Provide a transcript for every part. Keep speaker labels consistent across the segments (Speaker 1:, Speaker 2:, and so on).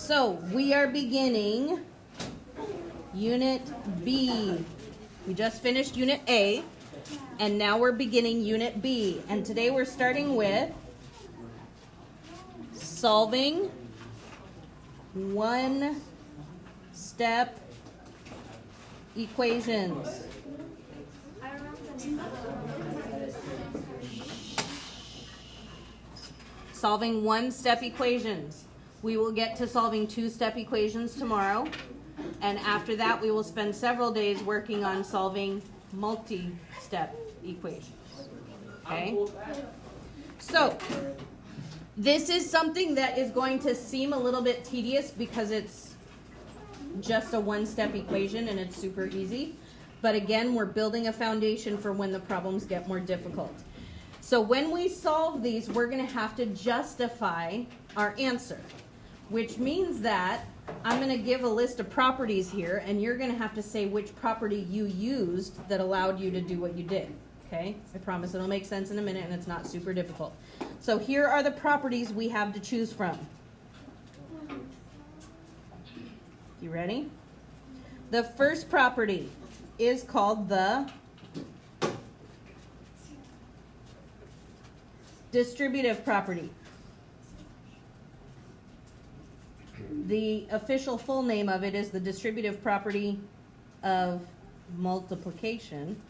Speaker 1: So we are beginning Unit B. We just finished Unit A, and now we're beginning Unit B. And today we're starting with solving one-step equations. Solving one-step equations. We will get to solving two-step equations tomorrow, and after that we will spend several days working on solving multi-step equations. Okay? So, this is something that is going to seem a little bit tedious because it's just a one-step equation and it's super easy. But again, we're building a foundation for when the problems get more difficult. So when we solve these, we're going to have to justify our answer, which means that I'm going to give a list of properties here, and you're going to have to say which property you used that allowed you to do what you did. Okay? I promise it'll make sense in a minute, and it's not super difficult. So here are the properties we have to choose from. You ready? The first property is called the distributive property. The official full name of it is the distributive property of multiplication.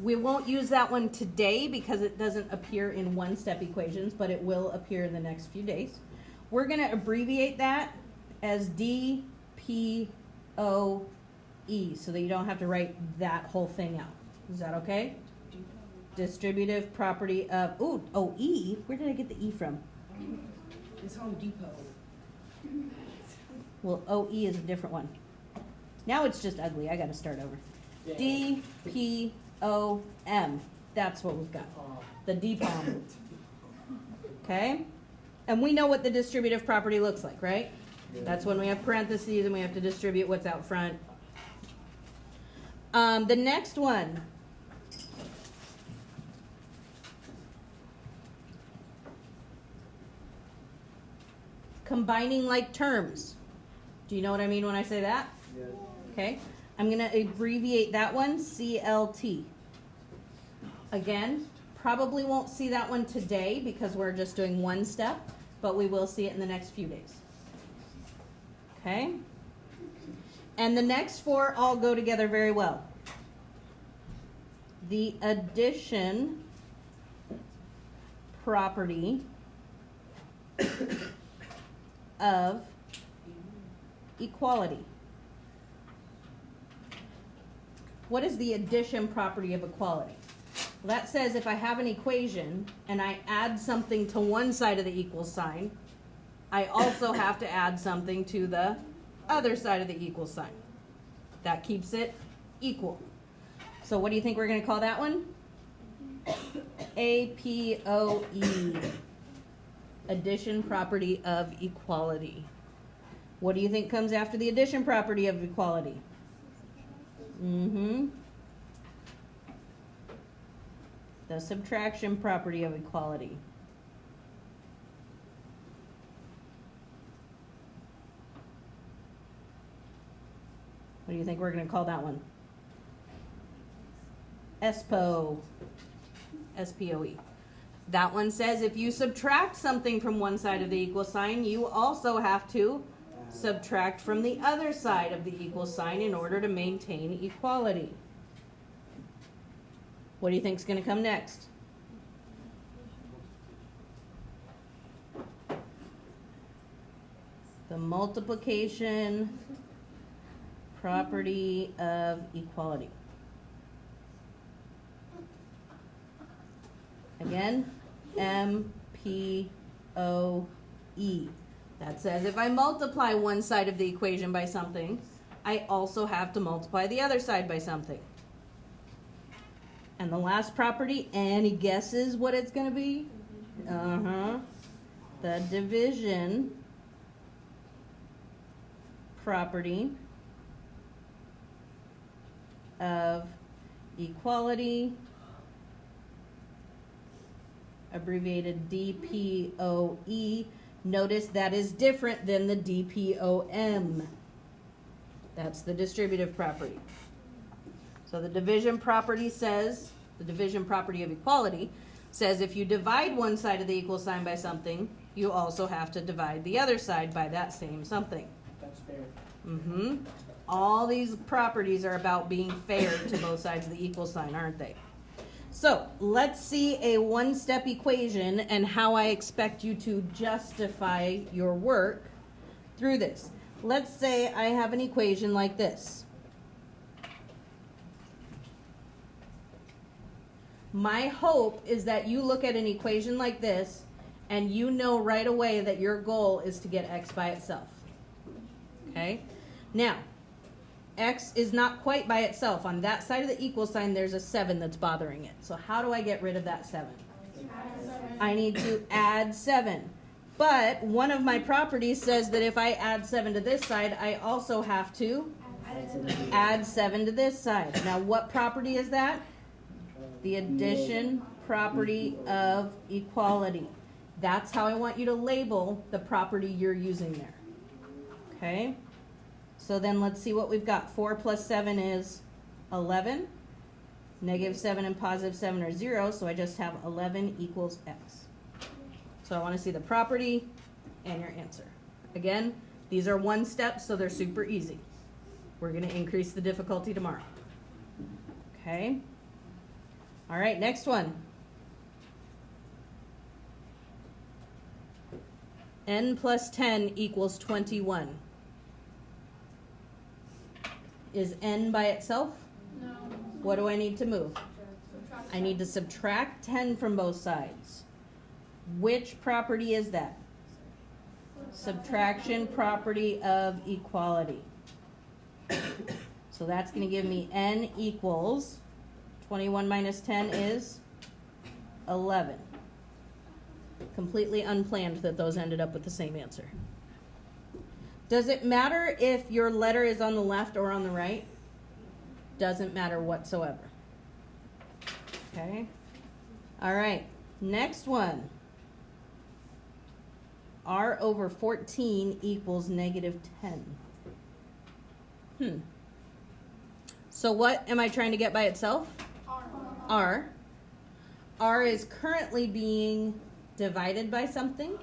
Speaker 1: We won't use that one today because it doesn't appear in one-step equations, but it will appear in the next few days. We're going to abbreviate that as DPOE so that you don't have to write that whole thing out. Is that okay? Distributive property of, E? Where did I get the E from?
Speaker 2: It's Home Depot.
Speaker 1: Well, OE is a different one. Now it's just ugly. I got to start over. DPOM. That's what we've got. The DPOM. Okay? And we know what the distributive property looks like, right? That's when we have parentheses and we have to distribute what's out front. The next one. Combining like terms. Do you know what I mean when I say that?
Speaker 3: Yes.
Speaker 1: Okay. I'm going to abbreviate that one CLT. Again, probably won't see that one today because we're just doing one step, but we will see it in the next few days. Okay? And the next four all go together very well. The addition property of equality. What is the addition property of equality? Well, that says if I have an equation and I add something to one side of the equal sign, I also have to add something to the other side of the equal sign. That keeps it equal. So what do you think we're going to call that one? APOE. Addition property of equality. What do you think comes after the addition property of equality? The subtraction property of equality. What do you think we're going to call that one? SPOE. SPOE. That one says if you subtract something from one side of the equal sign, you also have to subtract from the other side of the equal sign in order to maintain equality. What do you think is going to come next? The multiplication property of equality. Again, MPOE. That says if I multiply one side of the equation by something, I also have to multiply the other side by something. And the last property, any guesses what it's going to be? The division property of equality abbreviated DPOE. Notice that is different than the DPOM. That's the distributive property. So the division property says, the division property of equality says if you divide one side of the equal sign by something, you also have to divide the other side by that same something.
Speaker 3: That's fair.
Speaker 1: Mm-hmm. All these properties are about being fair to both sides of the equal sign, aren't they? So let's see a one-step equation and how I expect you to justify your work through this. Let's say I have an equation like this. My hope is that you look at an equation like this and you know right away that your goal is to get x by itself. Okay? Now, x is not quite by itself. On that side of the equal sign, there's a 7 that's bothering it. So how do I get rid of that 7? I need to add 7. But one of my properties says that if I add 7 to this side, I also have to add 7 to this side. Now, what property is that? The addition property of equality. That's how I want you to label the property you're using there. Okay? So then let's see what we've got. 4 plus 7 is 11. Negative 7 and positive 7 are 0, so I just have 11 equals x. So I want to see the property and your answer. Again, these are one step, so they're super easy. We're going to increase the difficulty tomorrow. Okay? All right, next one. N plus 10 equals 21. Is n by itself?
Speaker 4: No.
Speaker 1: What do I need to move? I need to subtract 10 from both sides. Which property is that? Subtraction property of equality. So that's going to give me n equals 21 minus 10 is 11. Completely unplanned that those ended up with the same answer. Does it matter if your letter is on the left or on the right? Doesn't matter whatsoever. Okay. All right. Next one. R over 14 equals negative 10. So what am I trying to get by itself? R. R is currently being divided by something.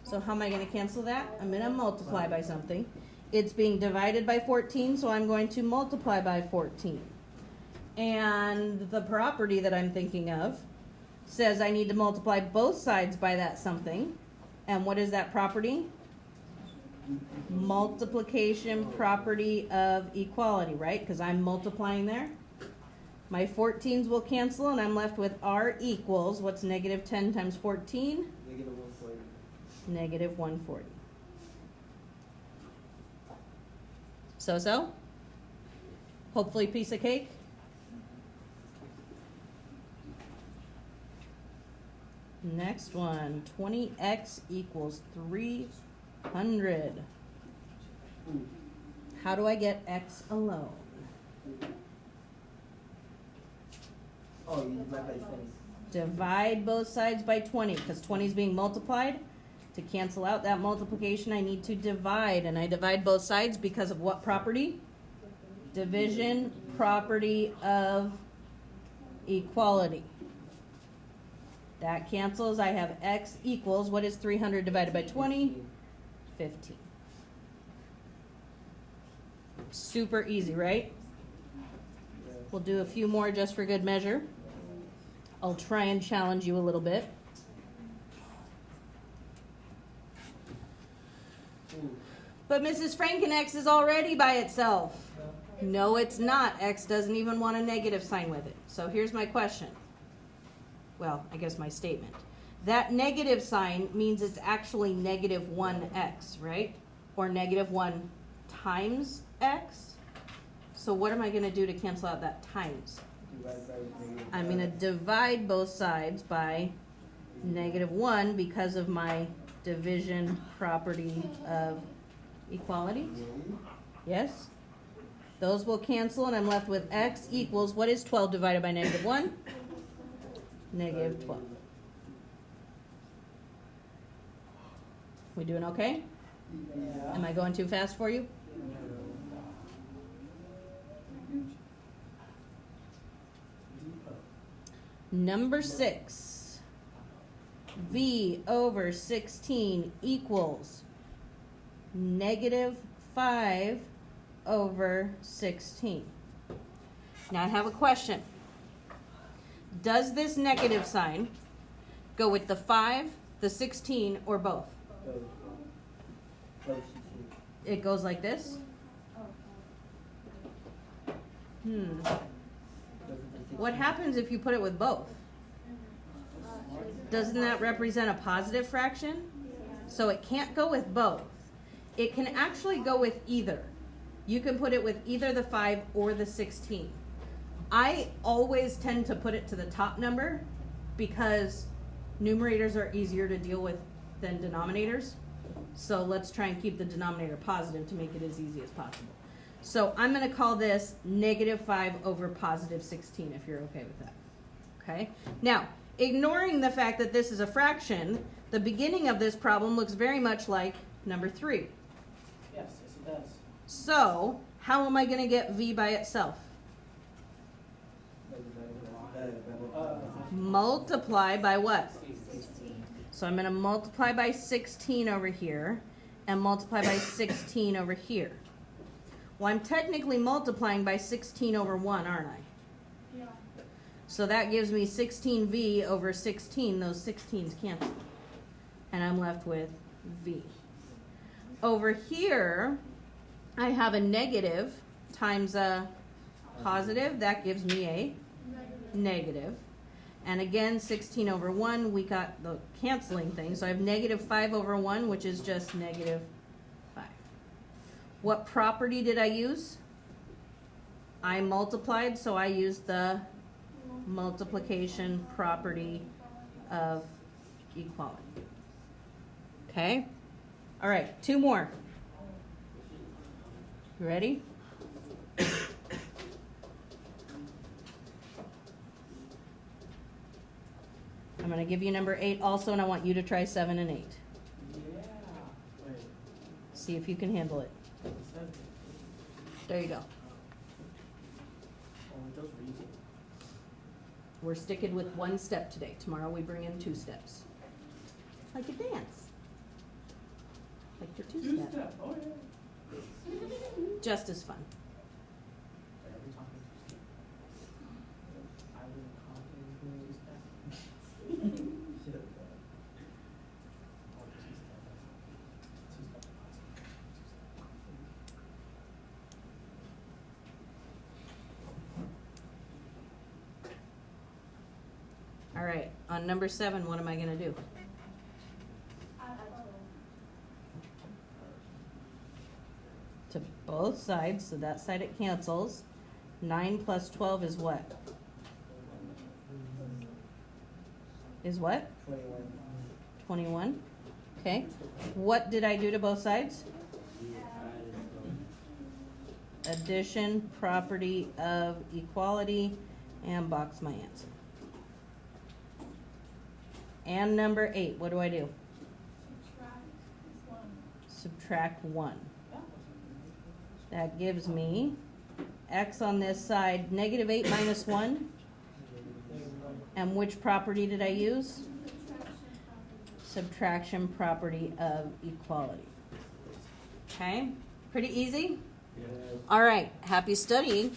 Speaker 1: So how am I going to cancel that? I'm going to multiply by something. It's being divided by 14, so I'm going to multiply by 14. And the property that I'm thinking of says I need to multiply both sides by that something. And what is that property? Multiplication property of equality, right? Because I'm multiplying there. My 14s will cancel, and I'm left with R equals, what's negative 10 times 14?
Speaker 3: Negative 140.
Speaker 1: Negative 140. So? Hopefully piece of cake. Next one, 20x equals 300. How do I get x alone?
Speaker 3: Oh, you divide by 20.
Speaker 1: Divide both sides by 20, because 20 is being multiplied. To cancel out that multiplication, I need to divide, and I divide both sides because of what property? Division property of equality. That cancels. I have x equals, what is 300 divided by 20? 15. Super easy, right? We'll do a few more just for good measure. I'll try and challenge you a little bit. But Mrs. Franken, x is already by itself. No, it's not. X doesn't even want a negative sign with it. So here's my question. Well, I guess my statement. That negative sign means it's actually negative 1x, right? Or negative 1 times x. So what am I going to do to cancel out that times? I'm going to divide both sides by negative 1 because of my division property of equality. Yes? Those will cancel, and I'm left with x equals, what is 12 divided by negative 1? Negative 12. We doing okay?
Speaker 3: Yeah.
Speaker 1: Am I going too fast for you? Number 6. V over 16 equals negative 5 over 16. Now I have a question. Does this negative sign go with the 5, the 16, or both? It goes like this? What happens if you put it with both? Doesn't that represent a positive fraction? So it can't go with both. It can actually go with either. You can put it with either the 5 or the 16. I always tend to put it to the top number because numerators are easier to deal with than denominators. So let's try and keep the denominator positive to make it as easy as possible. So I'm going to call this negative 5 over positive 16 if you're okay with that. Okay? Now, ignoring the fact that this is a fraction, the beginning of this problem looks very much like number 3.
Speaker 3: Yes, it does.
Speaker 1: So, how am I going to get v by itself? Multiply by what?
Speaker 3: 16.
Speaker 1: So I'm going to multiply by 16 over here and multiply by 16 over here. Well, I'm technically multiplying by 16 over 1, aren't I?
Speaker 2: Yeah.
Speaker 1: So that gives me 16v over 16. Those 16s cancel. And I'm left with v. Over here, I have a negative times a positive. That gives me a negative. And again, 16 over 1, we got the canceling thing. So I have negative 5 over 1, which is just negative 5. What property did I use? I multiplied, so I used the multiplication property of equality. Okay? All right, 2 more. You ready? I'm going to give you number 8 also, and I want you to try 7 and 8.
Speaker 3: Yeah. Wait.
Speaker 1: See if you can handle it.
Speaker 3: 7.
Speaker 1: There you go.
Speaker 3: Oh, those were easy.
Speaker 1: We're sticking with 1 step today. Tomorrow we bring in 2 steps. Like a dance. Like your 2-step.
Speaker 3: 2-step. Oh, yeah.
Speaker 1: Just as fun.
Speaker 3: Every time I will copy 2-step.
Speaker 1: All right, on number 7, what am I going to do? To both sides, so that side it cancels. 9 plus 12 is what? Is what?
Speaker 3: 21.
Speaker 1: 21. Okay. What did I do to both sides? Addition, property of equality, and box my answer. And number 8, what do I do? Subtract 1. That gives me x on this side, negative 8 minus 1. And which property did I use? Subtraction property of equality. Okay, pretty easy?
Speaker 3: Yeah.
Speaker 1: All right, happy studying.